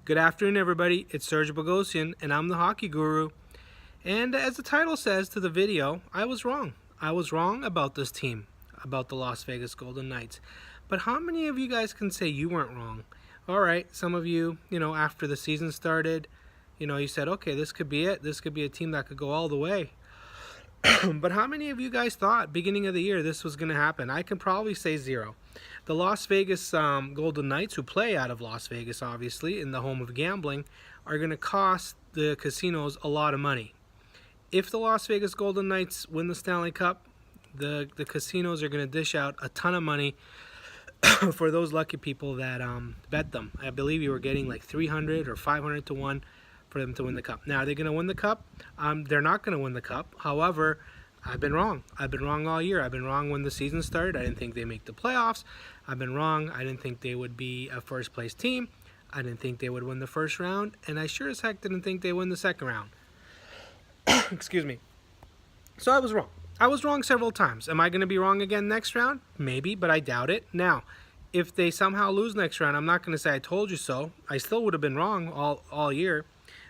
Good afternoon, everybody. It's Serge Bogosian, and I'm the Hockey Guru. And as the title says to the video, I was wrong. I was wrong about this team, about the Las Vegas Golden Knights. But how many of you guys can say you weren't wrong? All right, some of you, after the season started, you said, okay, this could be it. This could be a team that could go all the way. But how many of you guys thought beginning of the year this was going to happen? I can probably say zero. The Las Vegas Golden Knights, who play out of Las Vegas, obviously, in the home of gambling, are going to cost the casinos a lot of money. If the Las Vegas Golden Knights win the Stanley Cup, the casinos are going to dish out a ton of money for those lucky people that bet them. I believe you were getting like 300 or 500 to 1 for them to win the Cup. Now, are they going to win the Cup? They're not going to win the Cup. However, I've been wrong. I've been wrong all year. I've been wrong when the season started. I didn't think they'd make the playoffs. I've been wrong. I didn't think they would be a first-place team. I didn't think they would win the first round. And I sure as heck didn't think they'd win the second round. Excuse me. So I was wrong. I was wrong several times. Am I going to be wrong again next round? Maybe, but I doubt it. Now, if they somehow lose next round, I'm not going to say I told you so. I still would have been wrong all year.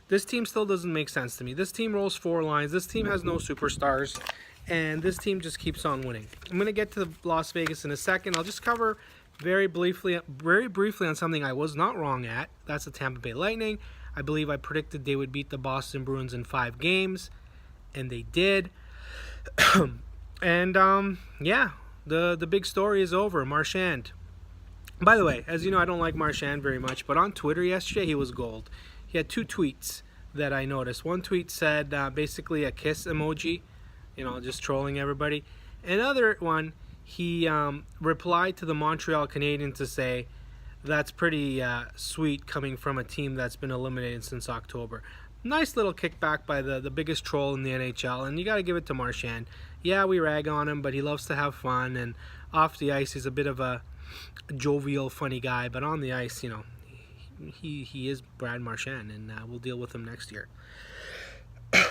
This team still doesn't make sense to me. This team rolls four lines. This team has no superstars. And this team just keeps on winning. I'm going to get to Las Vegas in a second. I'll just cover very briefly on something I was not wrong at. That's the Tampa Bay Lightning. I believe I predicted they would beat the Boston Bruins in 5 games. And they did. And, yeah, the big story is over. Marchand. By the way, as you know, I don't like Marchand very much. But on Twitter yesterday, he was gold. He had 2 tweets that I noticed. One tweet said basically a kiss emoji, just trolling everybody. Another one, he replied to the Montreal Canadiens to say, that's pretty sweet coming from a team that's been eliminated since October. Nice little kickback by the biggest troll in the NHL, and you got to give it to Marchand. Yeah, we rag on him, but he loves to have fun, and off the ice, he's a bit of a jovial, funny guy, but on the ice, he is Brad Marchand, and we'll deal with him next year.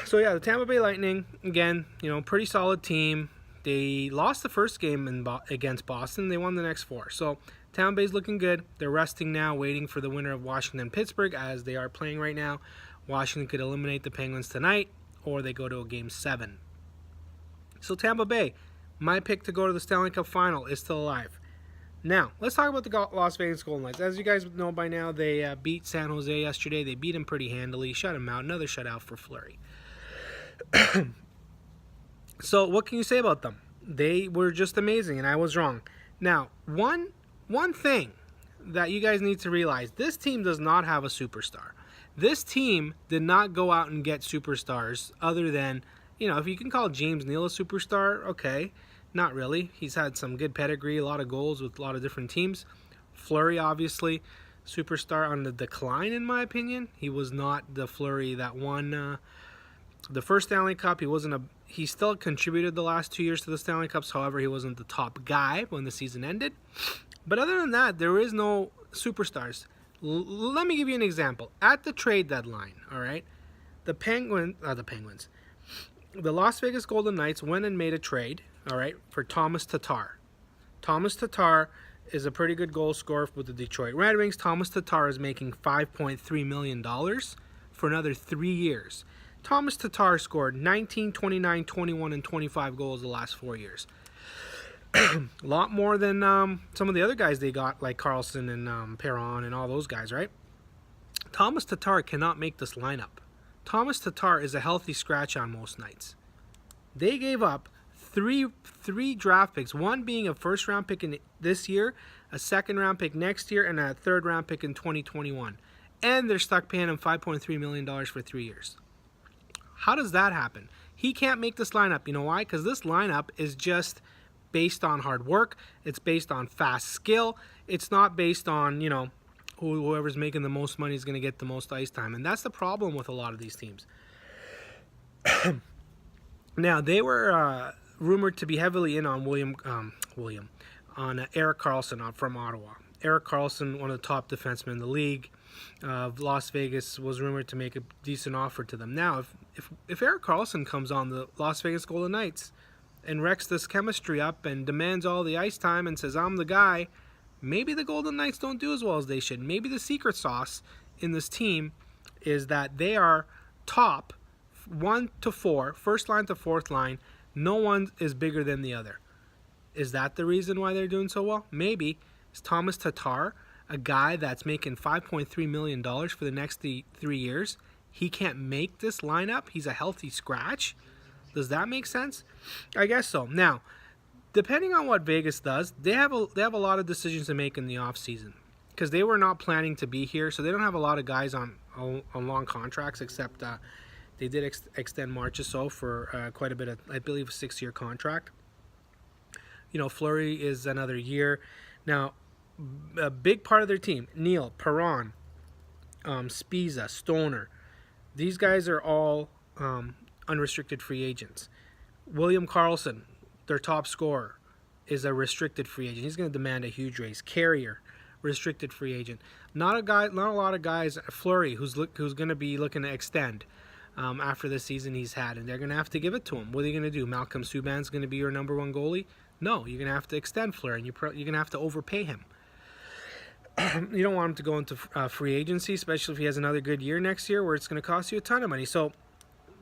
So yeah, the Tampa Bay Lightning, again, pretty solid team. They lost the first game against Boston. They won the next 4. So Tampa Bay's looking good. They're resting now, waiting for the winner of Washington-Pittsburgh, as they are playing right now. Washington could eliminate the Penguins tonight, or they go to a Game 7. So Tampa Bay, my pick to go to the Stanley Cup Final, is still alive. Now, let's talk about the Las Vegas Golden Knights. As you guys know by now, they beat San Jose yesterday. They beat them pretty handily, shut them out. Another shutout for Fleury. So, what can you say about them? They were just amazing, and I was wrong. Now, one thing that you guys need to realize, this team does not have a superstar. This team did not go out and get superstars other than, if you can call James Neal a superstar, okay. Not really. He's had some good pedigree, a lot of goals with a lot of different teams. Fleury, obviously, superstar on the decline, in my opinion. He was not the Fleury that won the first Stanley Cup. He still contributed the last 2 years to the Stanley Cups. However, he wasn't the top guy when the season ended. But other than that, there is no superstars. Let me give you an example. At the trade deadline, all right, the Las Vegas Golden Knights went and made a trade, all right, for Thomas Tatar. Thomas Tatar is a pretty good goal scorer with the Detroit Red Wings. Thomas Tatar is making $5.3 million for another 3 years. Thomas Tatar scored 19, 29, 21, and 25 goals the last 4 years. A lot more than some of the other guys they got, like Carlson and Perron and all those guys, right? Thomas Tatar cannot make this lineup. Thomas Tatar is a healthy scratch on most nights. They gave up three draft picks, one being a first-round pick in this year, a second-round pick next year, and a third-round pick in 2021. And they're stuck paying him $5.3 million for 3 years. How does that happen? He can't make this lineup. You know why? Because this lineup is just based on hard work. It's based on fast skill. It's not based on, whoever's making the most money is going to get the most ice time. And that's the problem with a lot of these teams. Now, they were rumored to be heavily in on Erik Karlsson from Ottawa. Erik Karlsson, one of the top defensemen in the league. Las Vegas was rumored to make a decent offer to them. Now, if Erik Karlsson comes on the Las Vegas Golden Knights and wrecks this chemistry up and demands all the ice time and says, I'm the guy, maybe the Golden Knights don't do as well as they should. Maybe the secret sauce in this team is that they are top 1 to 4, first line to fourth line. No one is bigger than the other. Is that the reason why they're doing so well? Maybe. Is Thomas Tatar a guy that's making $5.3 million for the next 3 years? He can't make this lineup. He's a healthy scratch. Does that make sense? I guess so. Now, depending on what Vegas does, they have a lot of decisions to make in the offseason because they were not planning to be here, so they don't have a lot of guys on long contracts except they did extend Marchessault for quite a bit of, I believe, a 6-year contract. You know, Fleury is another year. Now, a big part of their team, Neal, Perron, Spiza, Stoner, these guys are all unrestricted free agents. William Karlsson, their top scorer, is a restricted free agent. He's going to demand a huge raise. Carrier, restricted free agent. Not a lot of guys. Fleury, who's going to be looking to extend after the season he's had, and they're going to have to give it to him. What are you going to do? Malcolm Subban's going to be your number one goalie? No, you're going to have to extend Fleury, and you're going to have to overpay him. You don't want him to go into free agency, especially if he has another good year next year where it's going to cost you a ton of money. So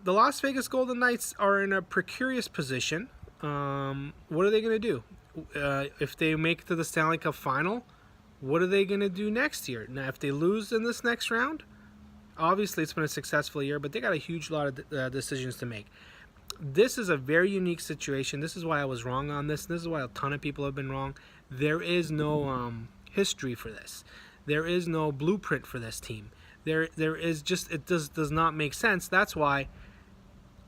the Las Vegas Golden Knights are in a precarious position. What are they going to do? If they make it to the Stanley Cup final, what are they going to do next year? Now, if they lose in this next round, obviously it's been a successful year, but they got a huge lot of decisions to make. This is a very unique situation. This is why I was wrong on this. This is why a ton of people have been wrong. There is no history for this. There is no blueprint for this team. There is just, it does not make sense. That's why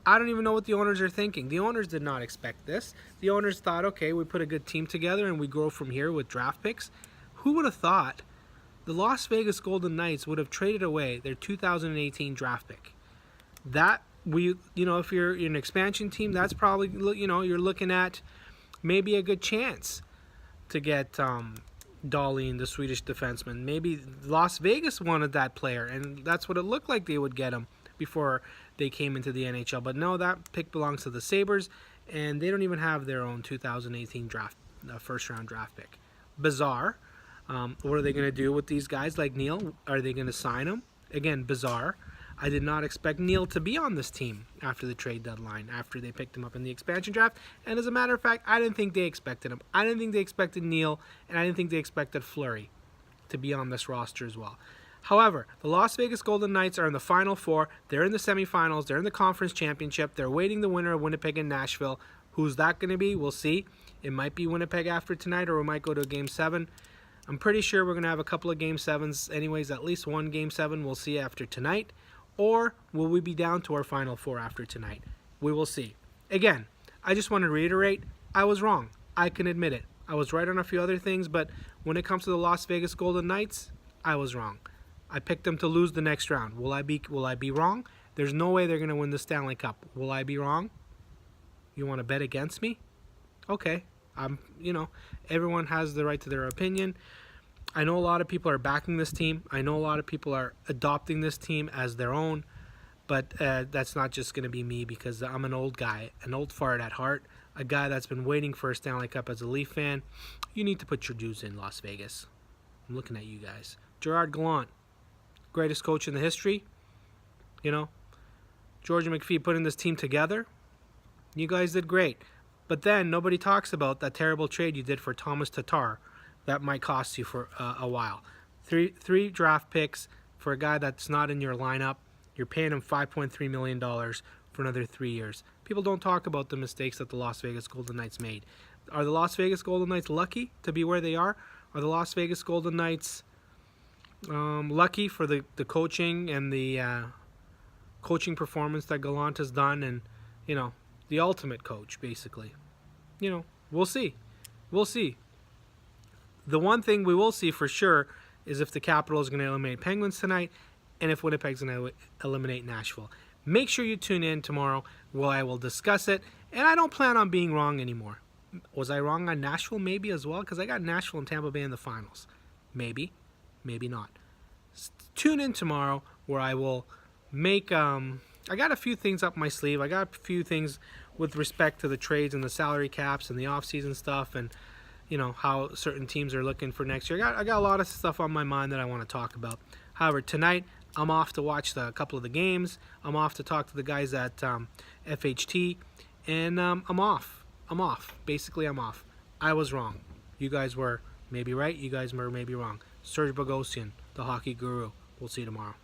I don't even know what the owners are thinking. The owners did not expect this. The owners thought, okay, we put a good team together and we grow from here with draft picks. Who would have thought the Las Vegas Golden Knights would have traded away their 2018 draft pick? That if you're an expansion team, that's probably, you're looking at maybe a good chance to get Dahlin, the Swedish defenseman. Maybe Las Vegas wanted that player, and that's what it looked like they would get him before they came into the NHL. But no, that pick belongs to the Sabres, and they don't even have their own 2018 first-round draft pick. Bizarre. What are they going to do with these guys like Neal? Are they going to sign him? Again, bizarre. I did not expect Neal to be on this team after the trade deadline, after they picked him up in the expansion draft. And as a matter of fact, I didn't think they expected him. I didn't think they expected Neal, and I didn't think they expected Fleury to be on this roster as well. However, the Las Vegas Golden Knights are in the Final Four. They're in the semifinals. They're in the conference championship. They're waiting the winner of Winnipeg and Nashville. Who's that going to be? We'll see. It might be Winnipeg after tonight, or we might go to a Game 7. I'm pretty sure we're going to have a couple of Game 7s anyways, at least one Game 7 we'll see after tonight. Or will we be down to our Final Four after tonight? We will see. Again, I just want to reiterate, I was wrong. I can admit it. I was right on a few other things, but when it comes to the Las Vegas Golden Knights, I was wrong. I picked them to lose the next round. Will I be wrong? There's no way they're going to win the Stanley Cup. Will I be wrong? You want to bet against me? Okay. Everyone has the right to their opinion. I know a lot of people are backing this team. I know a lot of people are adopting this team as their own, but that's not just going to be me, because I'm an old guy, an old fart at heart, a guy that's been waiting for a Stanley Cup as a Leaf fan. You need to put your dues in, Las Vegas. I'm looking at you guys. Gerard Gallant, greatest coach in the history. Georgia McPhee putting this team together. You guys did great. But then nobody talks about that terrible trade you did for Thomas Tatar. That might cost you for a while. Three draft picks for a guy that's not in your lineup. You're paying him $5.3 million for another 3 years. People don't talk about the mistakes that the Las Vegas Golden Knights made. Are the Las Vegas Golden Knights lucky to be where they are? Are the Las Vegas Golden Knights lucky for the coaching and the coaching performance that Gallant has done, and the ultimate coach, basically? We'll see. We'll see. The one thing we will see for sure is if the Capitals is going to eliminate Penguins tonight, and if Winnipeg's going to eliminate Nashville. Make sure you tune in tomorrow where I will discuss it, and I don't plan on being wrong anymore. Was I wrong on Nashville? Maybe as well, because I got Nashville and Tampa Bay in the finals. Maybe. Maybe not. Tune in tomorrow where I will make... I got a few things up my sleeve. I got a few things with respect to the trades and the salary caps and the off-season stuff, and how certain teams are looking for next year. I got a lot of stuff on my mind that I want to talk about. However, tonight I'm off to watch a couple of the games. I'm off to talk to the guys at FHT, and I'm off. Basically, I'm off. I was wrong. You guys were maybe right. You guys were maybe wrong. Serge Bogosian, the hockey guru. We'll see you tomorrow.